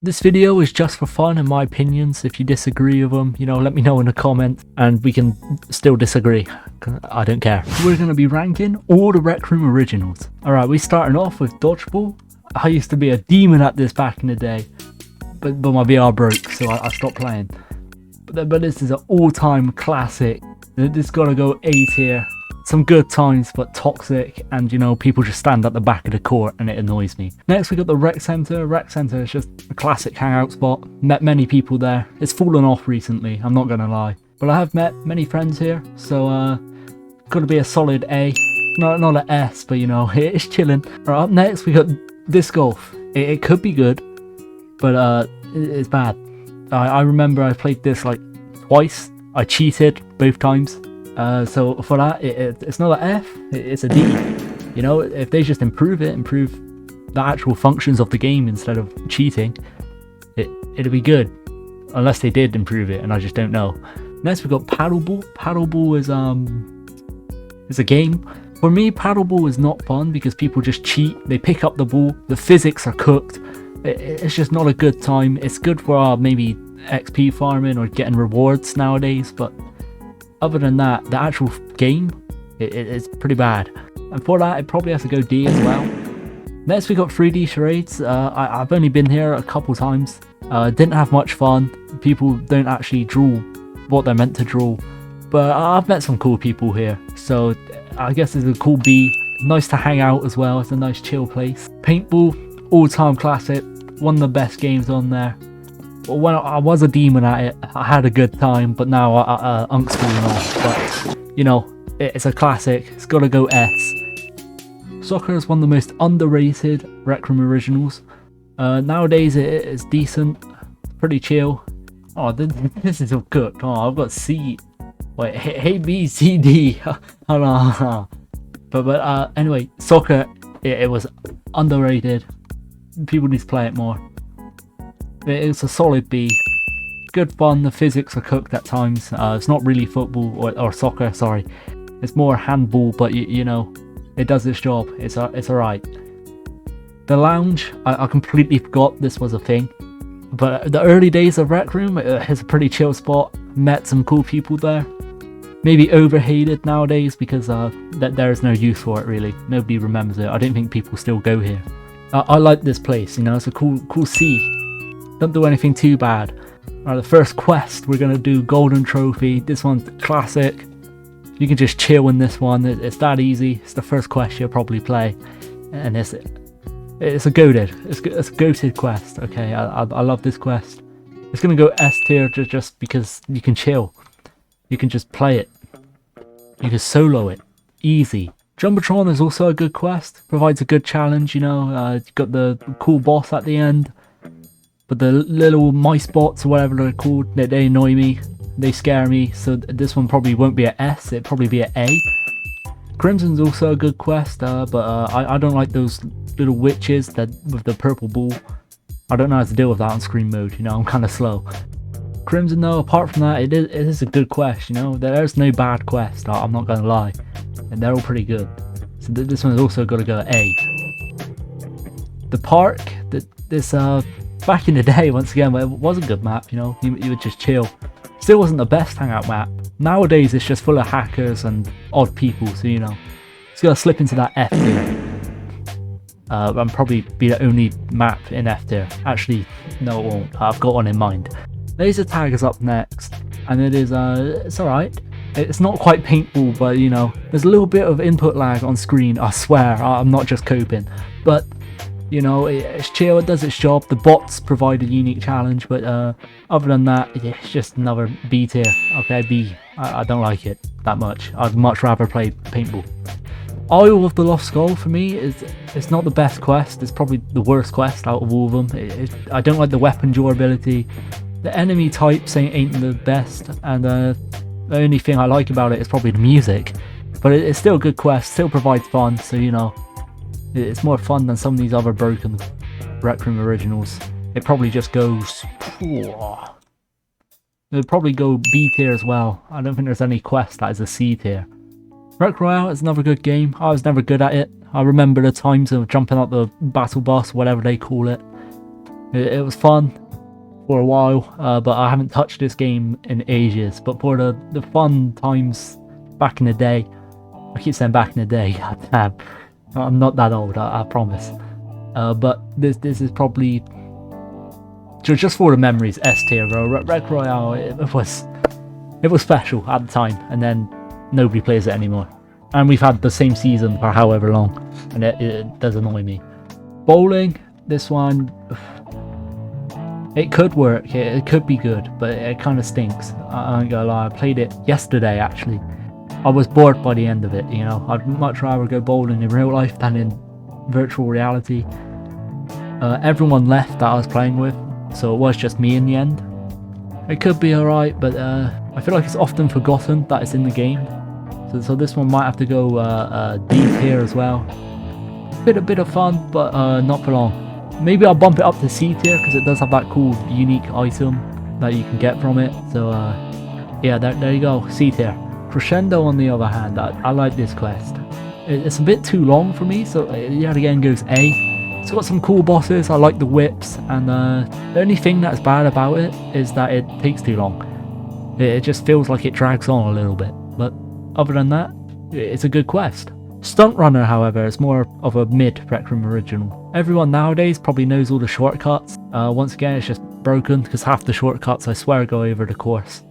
This video is just for fun and my opinions. If you disagree with them, let me know in the comments and we can still disagree. I don't care. We're going to be ranking all the Rec Room originals. Alright, we're starting off with Dodgeball. I used to be a demon at this back in the day, but my VR broke, so I stopped playing. But this is an all-time classic. This got to go A tier. Some good times, but toxic, and people just stand at the back of the court and it annoys me. Next we got the Rec Center. Rec Center is just a classic hangout spot. Met many people there. It's fallen off recently, I'm not gonna lie. But I have met many friends here, so gotta be a solid A. Not an S, but it's chilling. Alright, up next we got Disc Golf. It could be good, but it's bad. I remember I played this like twice. I cheated both times. So for that, it's not an F, it's a D. If they just improve the actual functions of the game instead of cheating, it'll be good. Unless they did improve it, and I just don't know. Next we got Paddleball. Paddleball is a game. For me, Paddleball is not fun because people just cheat. They pick up the ball. The physics are cooked. It's just not a good time. It's good for maybe XP farming or getting rewards nowadays, but other than that, the actual game, it's pretty bad. And for that, it probably has to go D as well. Next we got 3D Charades. I've only been here a couple times. Didn't have much fun. People don't actually draw what they're meant to draw. But I've met some cool people here, so I guess it's a cool B. Nice to hang out as well. It's a nice chill place. Paintball, all-time classic. One of the best games on there. When I was a demon at it, I had a good time, but now Unk's falling off. But it's a classic. It's got to go S. Soccer is one of the most underrated Rec Room originals. Nowadays it's decent, pretty chill. Oh, this is all cooked. Oh, I've got C. Wait, A, B, C, D. But anyway, soccer it was underrated. People need to play it more. It's a solid B. Good fun, the physics are cooked at times. It's not really football or soccer, sorry. It's more handball, but it does its job. It's alright. The lounge, I completely forgot this was a thing. But the early days of Rec Room, it's a pretty chill spot. Met some cool people there. Maybe overhated nowadays because there is no use for it really. Nobody remembers it. I don't think people still go here. I like this place, it's a cool C. Don't do anything too bad. Alright, the first quest, we're going to do Golden Trophy. This one's classic. You can just chill in this one. It's that easy. It's the first quest you'll probably play. And it's a goated. It's a goated quest. Okay, I love this quest. It's going to go S tier just because you can chill. You can just play it. You can solo it. Easy. Jumbotron is also a good quest. Provides a good challenge, you've got the cool boss at the end. But the little mice bots or whatever they're called, they annoy me, they scare me, so this one probably won't be an S, it'll probably be an A. Crimson's also a good quest, but I don't like those little witches with the purple ball. I don't know how to deal with that on screen mode, I'm kind of slow. Crimson though, apart from that, it is a good quest, there's no bad quest, I'm not going to lie. And they're all pretty good. So this one's also got to go A. The park, back in the day, once again, it was a good map, you would just chill. Still wasn't the best hangout map. Nowadays it's just full of hackers and odd people, so it's gonna slip into that F tier. And probably be the only map in F tier. Actually, no, it won't. I've got one in mind. Laser tag is up next, and it is it's alright. It's not quite paintball, but there's a little bit of input lag on screen. I swear, I'm not just coping, but it's chill, it does its job. The bots provide a unique challenge, but other than that, it's just another B tier. Okay, B. I don't like it that much. I'd much rather play paintball. Isle of the Lost Skull for me it's not the best quest. It's probably the worst quest out of all of them. I don't like the weapon durability. The enemy types ain't the best, and the only thing I like about it is probably the music. But it's still a good quest, still provides fun, so it's more fun than some of these other broken Rec Room originals. It probably just goes... It'll probably go B tier as well. I don't think there's any quest that is a C tier. Wreck Royale is another good game. I was never good at it. I remember the times of jumping out the battle bus, whatever they call it. It was fun for a while, but I haven't touched this game in ages. But for the fun times back in the day, I keep saying back in the day, god damn, I'm not that old, I promise. But this is probably just for the memories, S tier, bro. Wreck Royale, it was special at the time, and then nobody plays it anymore. And we've had the same season for however long, and it does annoy me. Bowling, this one, it could work, it could be good, but it kind of stinks. I ain't gonna lie, I played it yesterday actually. I was bored by the end of it, you know. I'd much rather go bowling in real life than in virtual reality. Everyone left that I was playing with, so it was just me in the end. It could be alright, but I feel like it's often forgotten that it's in the game. So this one might have to go D tier as well. A bit of fun, but not for long. Maybe I'll bump it up to C tier because it does have that cool unique item that you can get from it. So yeah, there you go, C tier. Crescendo on the other hand, I like this quest. It's a bit too long for me, so yet again goes A. It's got some cool bosses, I like the whips, and the only thing that's bad about it is that it takes too long. It just feels like it drags on a little bit, but other than that, it's a good quest. Stunt Runner, however, is more of a mid Rec Room original. Everyone nowadays probably knows all the shortcuts. Once again, it's just broken because half the shortcuts I swear go over the course,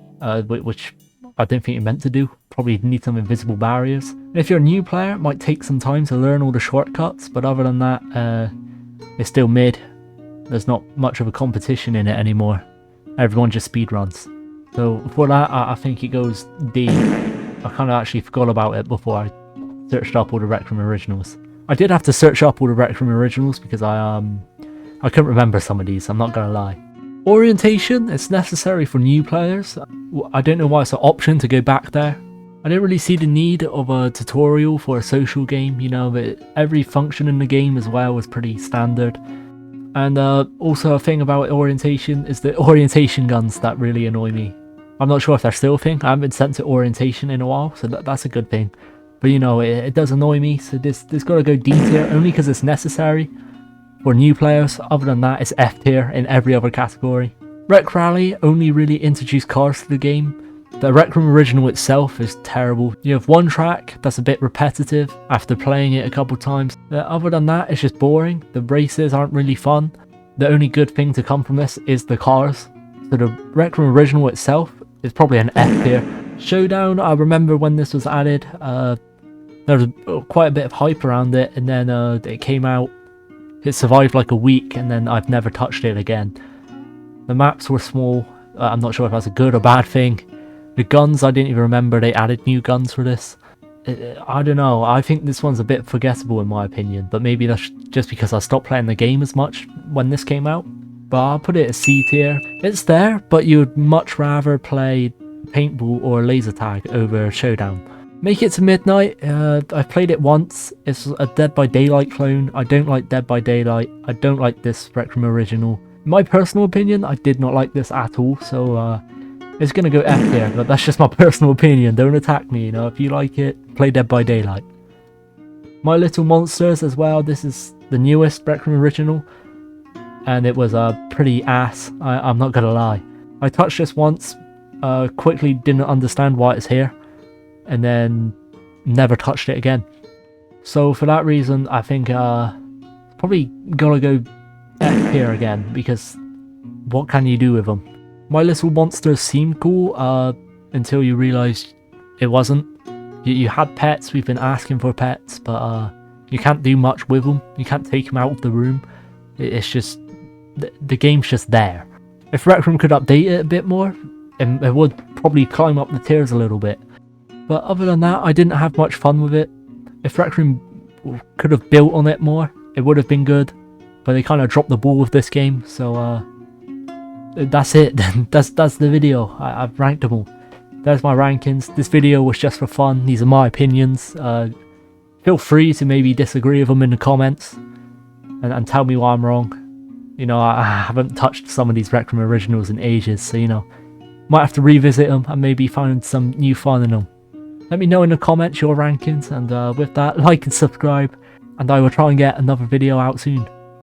which I don't think you're meant to do. Probably need some invisible barriers. And if you're a new player, it might take some time to learn all the shortcuts, but other than that, it's still mid. There's not much of a competition in it anymore. Everyone just speedruns. So for that, I think it goes D. I kind of actually forgot about it before I searched up all the Rec Room originals. I did have to search up all the Rec Room originals because I couldn't remember some of these, I'm not gonna lie. Orientation, it's necessary for new players. I don't know why it's an option to go back there. I didn't really see the need of a tutorial for a social game, you know, but every function in the game as well was pretty standard. And also a thing about orientation is the orientation guns that really annoy me. I'm not sure if they're still a thing. I haven't been sent to orientation in a while, so that's a good thing. But you know, it does annoy me, so this gotta go D tier only because it's necessary for new players. Other than that, it's F tier in every other category. Rec Rally only really introduced cars to the game. The Rec Room original itself is terrible. You have one track that's a bit repetitive after playing it a couple times. Other than that, it's just boring. The races aren't really fun. The only good thing to come from this is the cars. So the Rec Room original itself is probably an F tier. Showdown, I remember when this was added, there was quite a bit of hype around it, and then it came out, it survived like a week, and then I've never touched it again. The maps were small. I'm not sure if that's a good or bad thing. The guns, I didn't even remember they added new guns for this. I don't know, I think this one's a bit forgettable in my opinion, but maybe that's just because I stopped playing the game as much when this came out. But I'll put it as C tier. It's there, but you'd much rather play paintball or laser tag over Showdown. Make it to midnight. I've played it once. It's a Dead by Daylight clone. I don't like Dead by Daylight. I don't like this Rec Room original. In my personal opinion, I did not like this at all, so it's gonna go F tier, but that's just my personal opinion. Don't attack me, you know. If you like it, play Dead by Daylight. My Little Monsters as well. This is the newest Rec Room original, and it was pretty ass. I'm not gonna lie. I touched this once. Quickly didn't understand why it's here, and then never touched it again. So for that reason, I think probably gotta go F tier again, because what can you do with them? My Little Monsters seemed cool until you realised it wasn't. You had pets, we've been asking for pets, but you can't do much with them. You can't take them out of the room. It's just, the game's just there. If Rec Room could update it a bit more, it would probably climb up the tiers a little bit. But other than that, I didn't have much fun with it. If Rec Room could have built on it more, it would have been good. But they kind of dropped the ball with this game, so that's it. that's the video. I've ranked them all. There's my rankings. This video was just for fun. These are my opinions. Feel free to maybe disagree with them in the comments and tell me why I'm wrong. You know, I haven't touched some of these Rec Room originals in ages, so you know, might have to revisit them and maybe find some new fun in them. Let me know in the comments your rankings, and with that, like and subscribe, and I will try and get another video out soon.